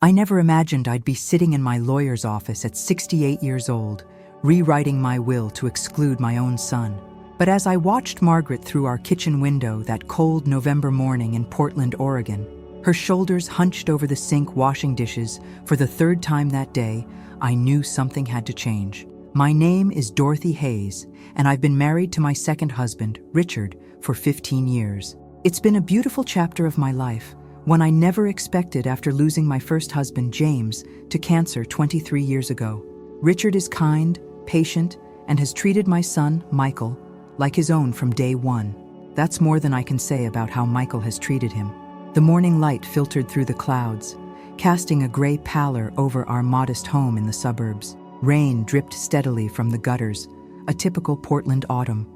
I never imagined I'd be sitting in my lawyer's office at 68 years old, rewriting my will to exclude my own son. But as I watched Margaret through our kitchen window that cold November morning in Portland, Oregon, her shoulders hunched over the sink washing dishes for the third time that day, I knew something had to change. My name is Dorothy Hayes, and I've been married to my second husband, Richard, for 15 years. It's been a beautiful chapter of my life, one I never expected after losing my first husband, James, to cancer 23 years ago. Richard is kind, patient, and has treated my son, Michael, like his own from day one. That's more than I can say about how Michael has treated him. The morning light filtered through the clouds, casting a gray pallor over our modest home in the suburbs. Rain dripped steadily from the gutters, a typical Portland autumn.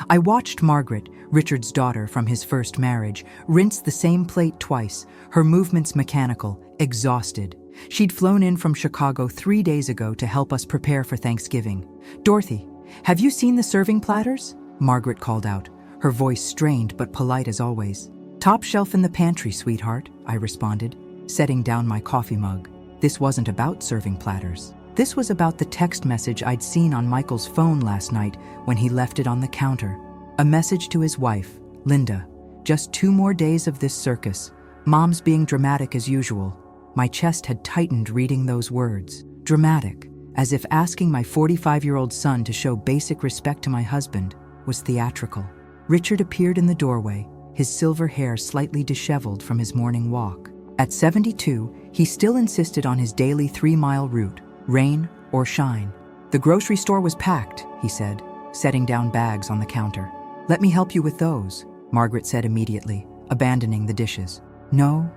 I watched Margaret, Richard's daughter from his first marriage, rinse the same plate twice, her movements mechanical, exhausted. She'd flown in from Chicago 3 days ago to help us prepare for Thanksgiving. "Dorothy, have you seen the serving platters?" Margaret called out, her voice strained but polite as always. "Top shelf in the pantry, sweetheart," I responded, setting down my coffee mug. This wasn't about serving platters. This was about the text message I'd seen on Michael's phone last night when he left it on the counter. A message to his wife, Linda. "Just 2 more days of this circus. Mom's being dramatic as usual." My chest had tightened reading those words. Dramatic, as if asking my 45-year-old son to show basic respect to my husband was theatrical. Richard appeared in the doorway, his silver hair slightly disheveled from his morning walk. At 72, he still insisted on his daily 3-mile route, rain or shine. "The grocery store was packed," he said, setting down bags on the counter. "Let me help you with those," Margaret said immediately, abandoning the dishes. No,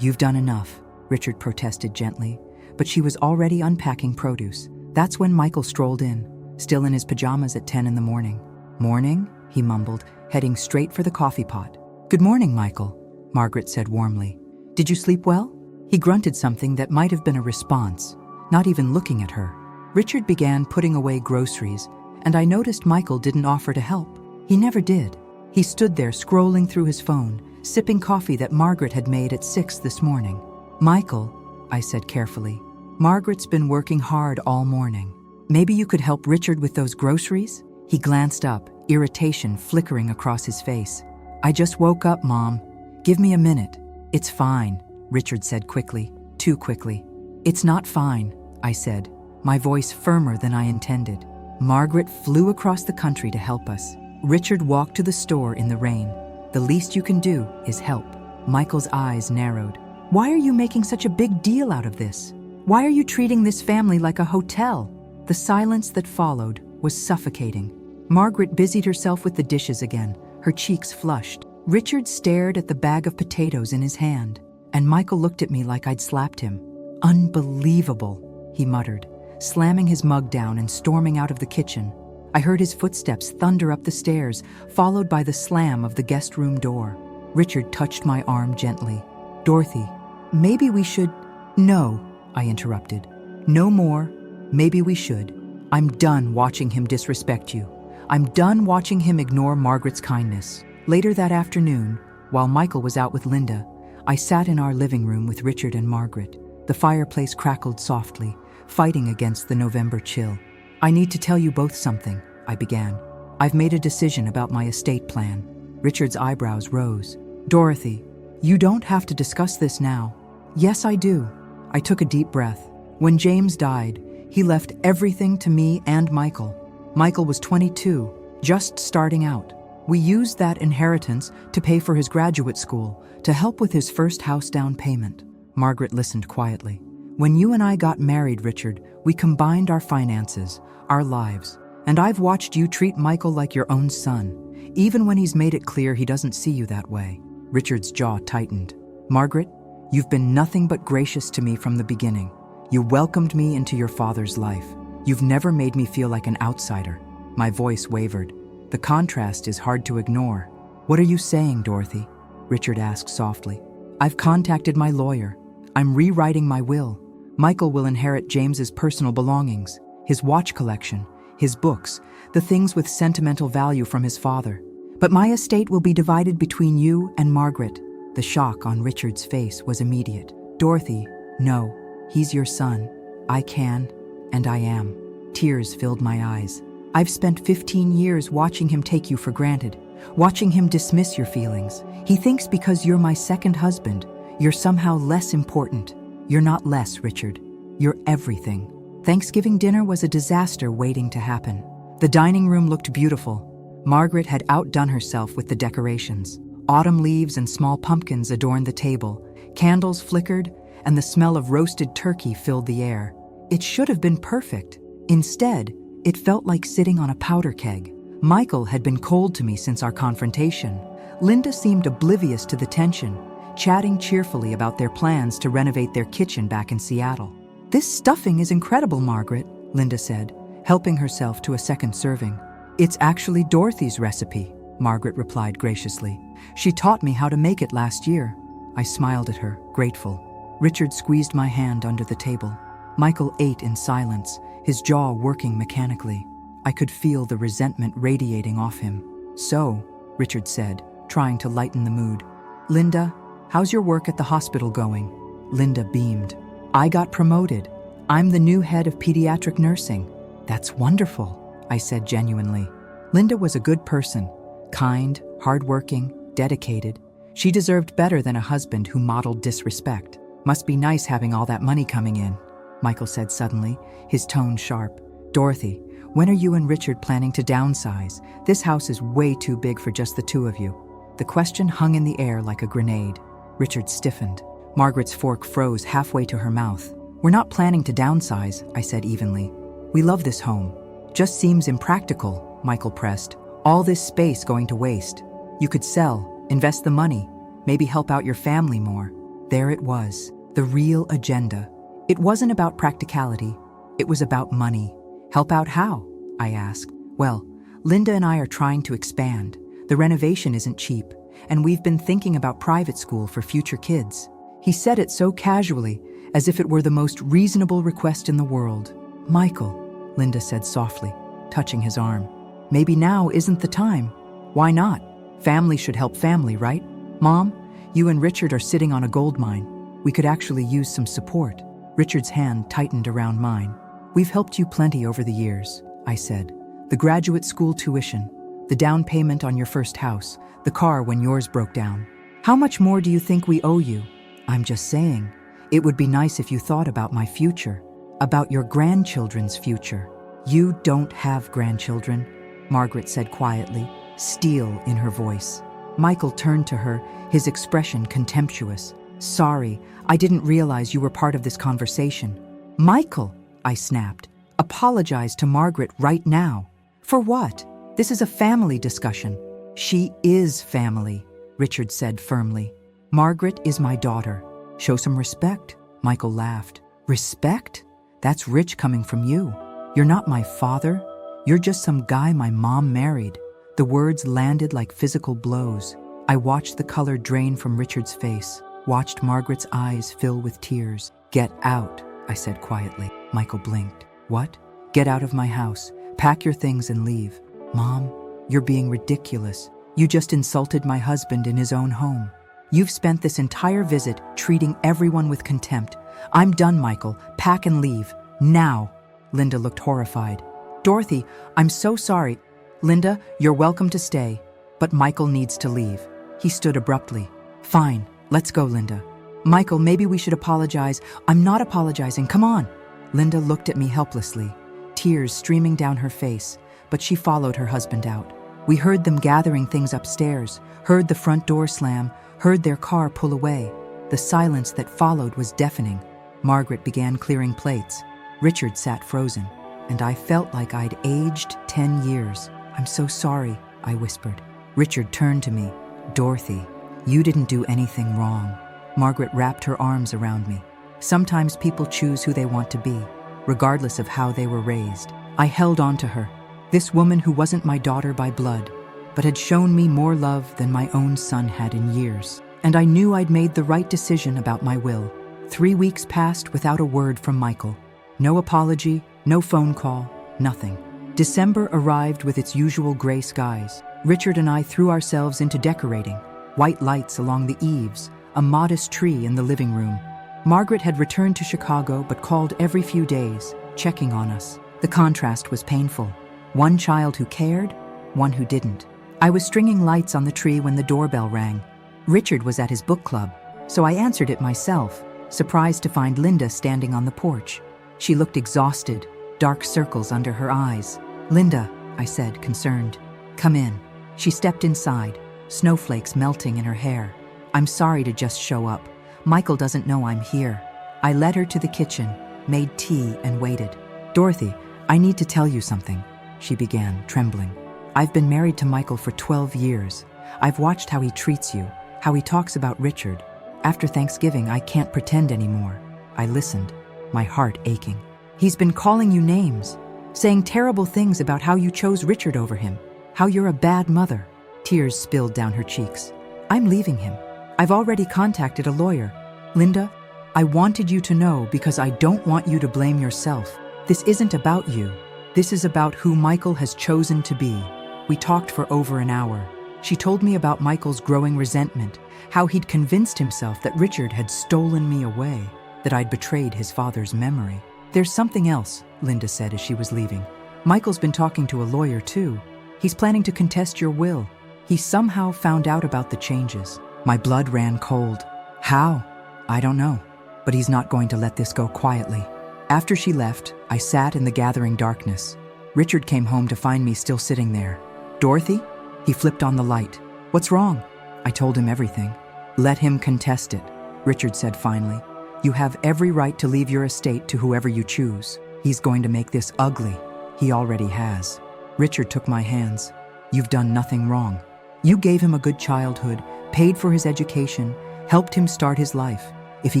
you've done enough," Richard protested gently, but she was already unpacking produce. That's when Michael strolled in, still in his pajamas at 10 in the morning. "Morning?" he mumbled, heading straight for the coffee pot. "Good morning, Michael," Margaret said warmly. "Did you sleep well?" He grunted something that might have been a response, not even looking at her. Richard began putting away groceries, and I noticed Michael didn't offer to help. He never did. He stood there scrolling through his phone, sipping coffee that Margaret had made at 6 this morning. "Michael," I said carefully, "Margaret's been working hard all morning. Maybe you could help Richard with those groceries?" He glanced up, irritation flickering across his face. "I just woke up, Mom. Give me a minute." "It's fine," Richard said quickly, too quickly. "It's not fine," I said, my voice firmer than I intended. "Margaret flew across the country to help us." Richard walked to the store in the rain. "The least you can do is help." Michael's eyes narrowed. "Why are you making such a big deal out of this? Why are you treating this family like a hotel?" The silence that followed was suffocating. Margaret busied herself with the dishes again, her cheeks flushed. Richard stared at the bag of potatoes in his hand, and Michael looked at me like I'd slapped him. "Unbelievable," he muttered, slamming his mug down and storming out of the kitchen. I heard his footsteps thunder up the stairs, followed by the slam of the guest room door. Richard touched my arm gently. "Dorothy, maybe we should—" "No," I interrupted. "No more. Maybe we should. I'm done watching him disrespect you. I'm done watching him ignore Margaret's kindness." Later that afternoon, while Michael was out with Linda, I sat in our living room with Richard and Margaret. The fireplace crackled softly, fighting against the November chill. "I need to tell you both something," I began. "I've made a decision about my estate plan." Richard's eyebrows rose. "Dorothy, you don't have to discuss this now." "Yes, I do." I took a deep breath. "When James died, he left everything to me and Michael. Michael was 22, just starting out. We used that inheritance to pay for his graduate school, to help with his first house down payment." Margaret listened quietly. "When you and I got married, Richard, we combined our finances, our lives, and I've watched you treat Michael like your own son, even when he's made it clear he doesn't see you that way." Richard's jaw tightened. "Margaret, you've been nothing but gracious to me from the beginning. You welcomed me into your father's life. You've never made me feel like an outsider." My voice wavered. "The contrast is hard to ignore." "What are you saying, Dorothy?" Richard asked softly. "I've contacted my lawyer. I'm rewriting my will. Michael will inherit James's personal belongings, his watch collection, his books, the things with sentimental value from his father. But my estate will be divided between you and Margaret." The shock on Richard's face was immediate. "Dorothy, No, he's your son. I can, and I am. Tears filled my eyes. I've spent 15 years watching him take you for granted, watching him dismiss your feelings. He thinks because you're my second husband, you're somehow less important. You're not less, Richard. You're everything. Thanksgiving dinner was a disaster waiting to happen. The dining room looked beautiful. Margaret had outdone herself with the decorations. Autumn leaves and small pumpkins adorned the table. Candles flickered, and the smell of roasted turkey filled the air. It should have been perfect. Instead, it felt like sitting on a powder keg. Michael had been cold to me since our confrontation. Linda seemed oblivious to the tension, chatting cheerfully about their plans to renovate their kitchen back in Seattle. "This stuffing is incredible, Margaret," Linda said, helping herself to a second serving. "It's actually Dorothy's recipe," Margaret replied graciously. "She taught me how to make it last year." I smiled at her, grateful. Richard squeezed my hand under the table. Michael ate in silence, his jaw working mechanically. I could feel the resentment radiating off him. "So," Richard said, trying to lighten the mood. "Linda, how's your work at the hospital going?" Linda beamed. "I got promoted. I'm the new head of pediatric nursing." "That's wonderful," I said genuinely. Linda was a good person, kind, hardworking, dedicated. She deserved better than a husband who modeled disrespect. "Must be nice having all that money coming in," Michael said suddenly, his tone sharp. "Dorothy, when are you and Richard planning to downsize? This house is way too big for just the two of you." The question hung in the air like a grenade. Richard stiffened. Margaret's fork froze halfway to her mouth. "We're not planning to downsize," I said evenly. "We love this home." "Just seems impractical," Michael pressed. "All this space going to waste. You could sell, invest the money, maybe help out your family more." There it was, the real agenda. It wasn't about practicality. It was about money. "Help out how?" I asked. "Well, Linda and I are trying to expand. The renovation isn't cheap, and we've been thinking about private school for future kids." He said it so casually, as if it were the most reasonable request in the world. "Michael," Linda said softly, touching his arm. "Maybe now isn't the time." "Why not? Family should help family, right? Mom, you and Richard are sitting on a gold mine. We could actually use some support." Richard's hand tightened around mine. "We've helped you plenty over the years," I said. "The graduate school tuition, the down payment on your first house, the car when yours broke down. How much more do you think we owe you?" "I'm just saying, it would be nice if you thought about my future, about your grandchildren's future." "You don't have grandchildren," Margaret said quietly, steel in her voice. Michael turned to her, his expression contemptuous. "Sorry, I didn't realize you were part of this conversation." "Michael," I snapped, "apologize to Margaret right now." "For what? This is a family discussion." "She is family," Richard said firmly. "Margaret is my daughter. Show some respect." Michael laughed. "Respect? That's rich coming from you. You're not my father. You're just some guy my mom married." The words landed like physical blows. I watched the color drain from Richard's face, watched Margaret's eyes fill with tears. "Get out," I said quietly. Michael blinked. "What?" "Get out of my house. Pack your things and leave." "Mom, you're being ridiculous. You just insulted my husband in his own home. You've spent this entire visit treating everyone with contempt. I'm done, Michael. Pack and leave. Now." Linda looked horrified. "Dorothy, I'm so sorry." "Linda, you're welcome to stay, but Michael needs to leave." He stood abruptly. "Fine, let's go, Linda." "Michael, maybe we should apologize." "I'm not apologizing, come on." Linda looked at me helplessly, tears streaming down her face, but she followed her husband out. We heard them gathering things upstairs, heard the front door slam, heard their car pull away. The silence that followed was deafening. Margaret began clearing plates. Richard sat frozen, and I felt like I'd aged 10 years. "I'm so sorry," I whispered. Richard turned to me. "Dorothy, you didn't do anything wrong." Margaret wrapped her arms around me. "Sometimes people choose who they want to be, regardless of how they were raised." I held on to her. This woman who wasn't my daughter by blood, but had shown me more love than my own son had in years. And I knew I'd made the right decision about my will. 3 weeks passed without a word from Michael. No apology, no phone call, nothing. December arrived with its usual gray skies. Richard and I threw ourselves into decorating. White lights along the eaves, a modest tree in the living room. Margaret had returned to Chicago but called every few days, checking on us. The contrast was painful. One child who cared, one who didn't. I was stringing lights on the tree when the doorbell rang. Richard was at his book club, so I answered it myself, surprised to find Linda standing on the porch. She looked exhausted, dark circles under her eyes. "Linda," I said, concerned. "Come in." She stepped inside, snowflakes melting in her hair. "I'm sorry to just show up. Michael doesn't know I'm here." I led her to the kitchen, made tea, and waited. "Dorothy, I need to tell you something," she began, trembling. "I've been married to Michael for 12 years. I've watched how he treats you, how he talks about Richard. After Thanksgiving, I can't pretend anymore." I listened, my heart aching. "He's been calling you names, saying terrible things about how you chose Richard over him, how you're a bad mother." Tears spilled down her cheeks. "I'm leaving him. I've already contacted a lawyer. Linda, I wanted you to know because I don't want you to blame yourself. This isn't about you. This is about who Michael has chosen to be." We talked for over an hour. She told me about Michael's growing resentment, how he'd convinced himself that Richard had stolen me away, that I'd betrayed his father's memory. "There's something else," Linda said as she was leaving. "Michael's been talking to a lawyer too. He's planning to contest your will. He somehow found out about the changes." My blood ran cold. "How? I don't know. But he's not going to let this go quietly." After she left, I sat in the gathering darkness. Richard came home to find me still sitting there. "Dorothy?" He flipped on the light. "What's wrong?" I told him everything. "Let him contest it," Richard said finally. "You have every right to leave your estate to whoever you choose. He's going to make this ugly. He already has." Richard took my hands. "You've done nothing wrong. You gave him a good childhood, paid for his education, helped him start his life. If he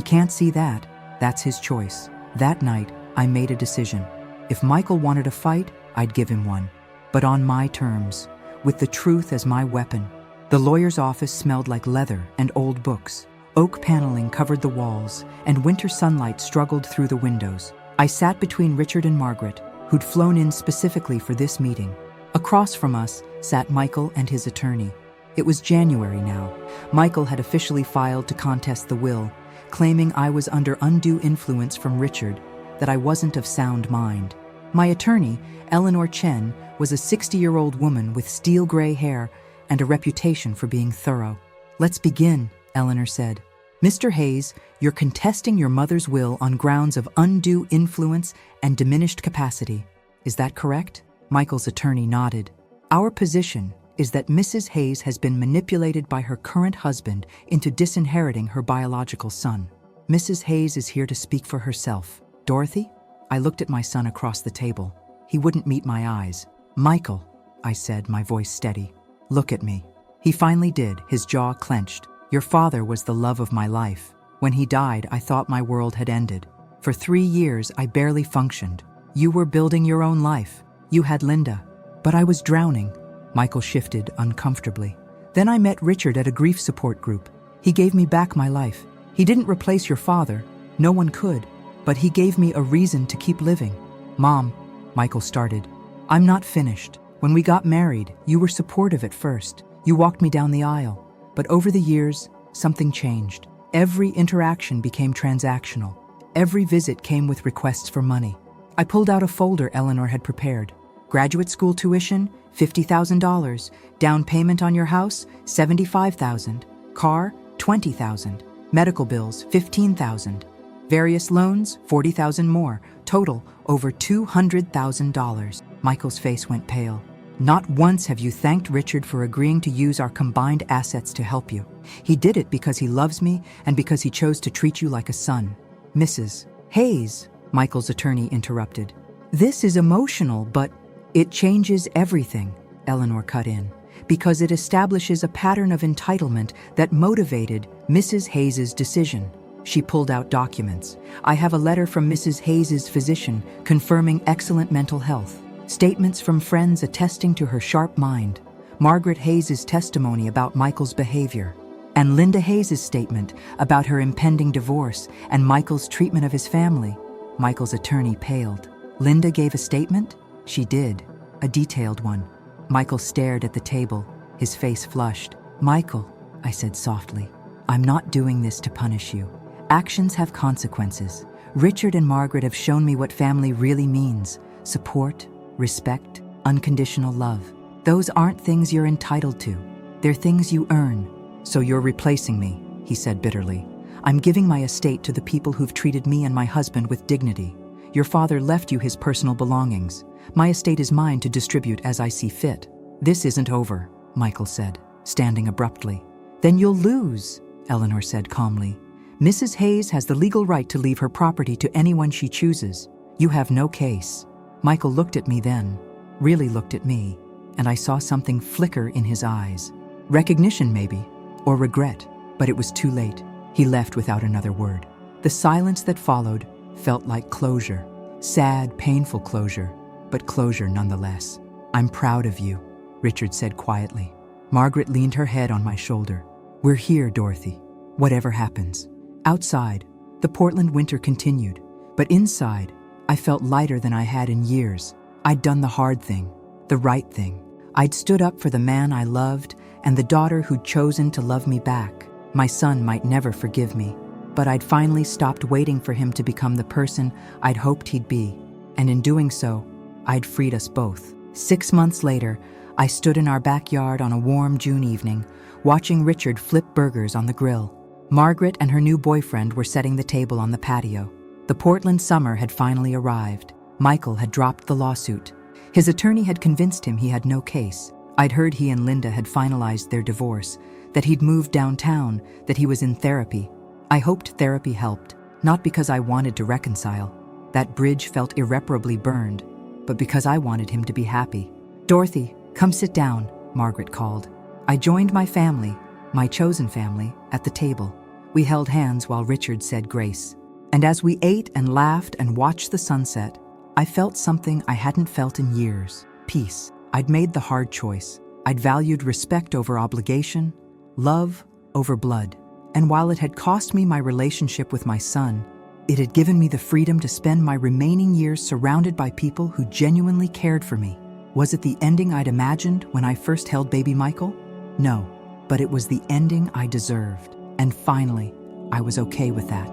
can't see that, that's his choice." That night, I made a decision. If Michael wanted a fight, I'd give him one. But on my terms, with the truth as my weapon. The lawyer's office smelled like leather and old books. Oak paneling covered the walls, and winter sunlight struggled through the windows. I sat between Richard and Margaret, who'd flown in specifically for this meeting. Across from us sat Michael and his attorney. It was January now. Michael had officially filed to contest the will, claiming I was under undue influence from Richard, that I wasn't of sound mind. My attorney, Eleanor Chen, was a 60-year-old woman with steel gray hair and a reputation for being thorough. "Let's begin," Eleanor said. "Mr. Hayes, you're contesting your mother's will on grounds of undue influence and diminished capacity. Is that correct?" Michael's attorney nodded. "Our position is that Mrs. Hayes has been manipulated by her current husband into disinheriting her biological son. Mrs. Hayes is here to speak for herself. Dorothy?" I looked at my son across the table. He wouldn't meet my eyes. "Michael," I said, my voice steady. "Look at me." He finally did, his jaw clenched. "Your father was the love of my life. When he died, I thought my world had ended. For 3 years, I barely functioned. You were building your own life. You had Linda. But I was drowning." Michael shifted uncomfortably. "Then I met Richard at a grief support group. He gave me back my life. He didn't replace your father. No one could. But he gave me a reason to keep living." "Mom," Michael started. "I'm not finished. When we got married, you were supportive at first. You walked me down the aisle. But over the years, something changed. Every interaction became transactional. Every visit came with requests for money." I pulled out a folder Eleanor had prepared. "Graduate school tuition, $50,000. Down payment on your house, $75,000. Car, $20,000. Medical bills, $15,000. Various loans, $40,000 more. Total, over $200,000. Michael's face went pale. "Not once have you thanked Richard for agreeing to use our combined assets to help you. He did it because he loves me and because he chose to treat you like a son." "Mrs. Hayes," Michael's attorney interrupted. "This is emotional, but it changes everything," Eleanor cut in, "because it establishes a pattern of entitlement that motivated Mrs. Hayes's decision." She pulled out documents. "I have a letter from Mrs. Hayes's physician confirming excellent mental health. Statements from friends attesting to her sharp mind. Margaret Hayes's testimony about Michael's behavior. And Linda Hayes's statement about her impending divorce and Michael's treatment of his family." Michael's attorney paled. "Linda gave a statement?" "She did. A detailed one." Michael stared at the table, his face flushed. "Michael," I said softly, "I'm not doing this to punish you. Actions have consequences. Richard and Margaret have shown me what family really means: support, respect, unconditional love. Those aren't things you're entitled to. They're things you earn. So you're replacing me, he said bitterly. I'm giving my estate to the people who've treated me and my husband with dignity. Your father left you his personal belongings. My estate is mine to distribute as I see fit. This isn't over, Michael said, standing abruptly. Then you'll lose, Eleanor said calmly. Mrs. Hayes has the legal right to leave her property to anyone she chooses. You have no case. Michael looked at me then, really looked at me, and I saw something flicker in his eyes. Recognition maybe, or regret, but it was too late. He left without another word. The silence that followed felt like closure. Sad, painful closure, but closure nonetheless. I'm proud of you, Richard said quietly. Margaret leaned her head on my shoulder. We're here, Dorothy, whatever happens. Outside, the Portland winter continued, but inside, I felt lighter than I had in years. I'd done the hard thing, the right thing. I'd stood up for the man I loved and the daughter who'd chosen to love me back. My son might never forgive me, but I'd finally stopped waiting for him to become the person I'd hoped he'd be, and in doing so, I'd freed us both. 6 months later, I stood in our backyard on a warm June evening, watching Richard flip burgers on the grill. Margaret and her new boyfriend were setting the table on the patio. The Portland summer had finally arrived. Michael had dropped the lawsuit. His attorney had convinced him he had no case. I'd heard he and Linda had finalized their divorce, that he'd moved downtown, that he was in therapy. I hoped therapy helped, not because I wanted to reconcile. That bridge felt irreparably burned, but because I wanted him to be happy. Dorothy, come sit down, Margaret called. I joined my family, my chosen family, at the table. We held hands while Richard said grace. And as we ate and laughed and watched the sunset, I felt something I hadn't felt in years: peace. I'd made the hard choice. I'd valued respect over obligation, love over blood. And while it had cost me my relationship with my son, it had given me the freedom to spend my remaining years surrounded by people who genuinely cared for me. Was it the ending I'd imagined when I first held baby Michael? No, but it was the ending I deserved. And finally, I was okay with that.